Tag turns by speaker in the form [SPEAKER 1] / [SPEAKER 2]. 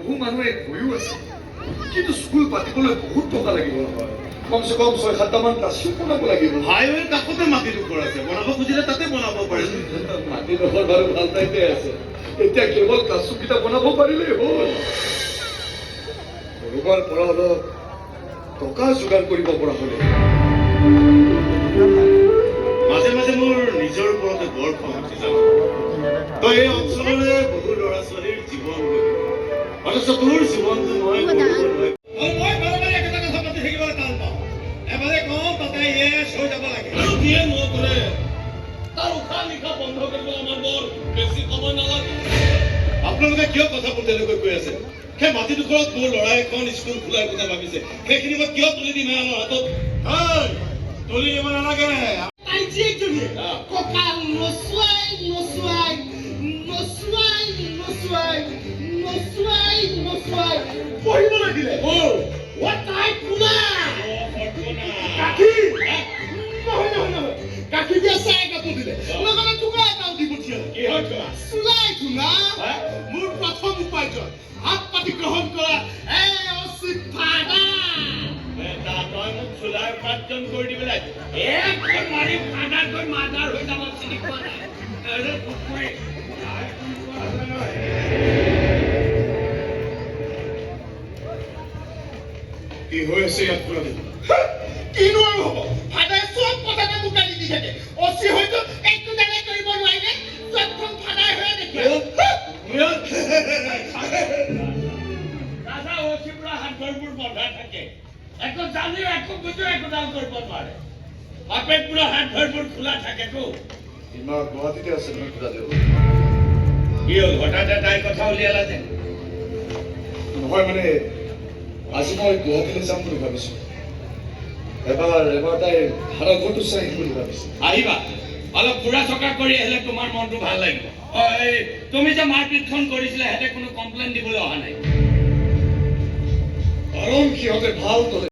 [SPEAKER 1] বহু মানুহে গৈও আছে, কিন্তু স্কুল পাতিবলৈ বহুত টকা লাগিব নহয়। কমচে কম 6-7টামান ক্লাছৰুম বনাব লাগিব।
[SPEAKER 2] হাইৱেৰ কাষতে মাটিডোখৰ আছে, বনাব খুজিলে তাতে বনাব পাৰে।
[SPEAKER 1] মাটিডোখৰ বাৰু ভাল ঠাইতে আছে, এতিয়া কেৱল ক্লাছৰুম কেইটা বনাব পাৰিলেই হ'ল। কৰবাৰ পৰা অলপ টকা যোগাৰ কৰিব পৰা হ'লে।
[SPEAKER 2] মাজে মাজে মোৰ নিজৰ ওপৰতে বৰ খং উঠি যাব। তই এই অঞ্চলৰে বহু ল'ৰা ছোৱালীৰ জীৱন গৈ, অথচ তোৰ জীৱনটো মই কৰিব নোৱাৰিম। মই বাৰে বাৰে একেটা কথা পাতি থাকিবলৈ টান পাওঁ। এবাৰে কওঁ তাতে ইয়েছ হৈ যাব লাগে, আৰু দিয়ে নকৰে। তাৰ উশাহ নিশাহ বন্ধ কৰিবলৈ আমাৰ বৰ বেছি সময় নালাগে। আপোনালোকে কিয় কথাবোৰ তেনেকৈ কৈ আছে? সেই মাটিডোখৰত মোৰ ল'ৰা এখন স্কুল খোলাৰ কথা ভাবিছে, সেইখিনি মই কিয় তুলি দিম আমাৰ হাতত? তুলি দিব নালাগে।
[SPEAKER 3] কঁকাল নচুৱাই নচুৱাই নচুৱাই নচুৱাই নচুৱাই নচুৱাই পঢ়িব লাগিলে। গাখীৰ দিয়া চাহ একাপো দিলে, লগতে টুকা এটাও দি পঠিয়ালে। চুলাই ধুনা মোৰ প্ৰথম উপাৰ্জন, হাত পাতি গ্ৰহণ কৰা এই অচিত
[SPEAKER 2] তই মোক চুলাৰ উপাৰ্জন কৰি দিবলৈ মাৰি ফাদাৰ গৈ মাদাৰ হৈ যাব চিনি পোৱা নাই।
[SPEAKER 1] কি হৈ আছে ইয়াত পুৰণি?
[SPEAKER 3] কিনো আৰু হ'ব, ফাদাৰে চব কথাতে মোকালি দি থাকে। অচি হয়তো একো জানে কৰিব নোৱাৰিলে, চবখন ফাদাৰ হৈয়ে দেখে।
[SPEAKER 2] ৰাজা অচি পুৰা হাত ভৰিবোৰ বন্ধা থাকে, একো জানিও একো বুজিও একোডাল কৰিব নোৱাৰে। বাপেক পুৰা হাত ভৰিবোৰ খোলা থাকেতো।
[SPEAKER 1] ইমান গুৱাহাটীতে আছে নহয় খুদাদেউ।
[SPEAKER 2] কি হ'ল হঠাতে তাইৰ কথা উলিয়ালা যে?
[SPEAKER 1] নহয় মানে আজি মই গুৱাহাটীলৈ যাম বুলি ভাবিছো। এবাৰ তাইৰ ভাড়া ঘৰটো চাই আহিম বুলি ভাবিছো।
[SPEAKER 2] আহিবা, অলপ ফুৰা চকা কৰি আহিলে তোমাৰ মনটো ভাল লাগিব। তুমি যে মাৰপিটখন কৰিছিলা, সিহঁতে কোনো কমপ্লেইন দিবলৈ অহা নাই।
[SPEAKER 1] কাৰণ সিহঁতে ভাল তলে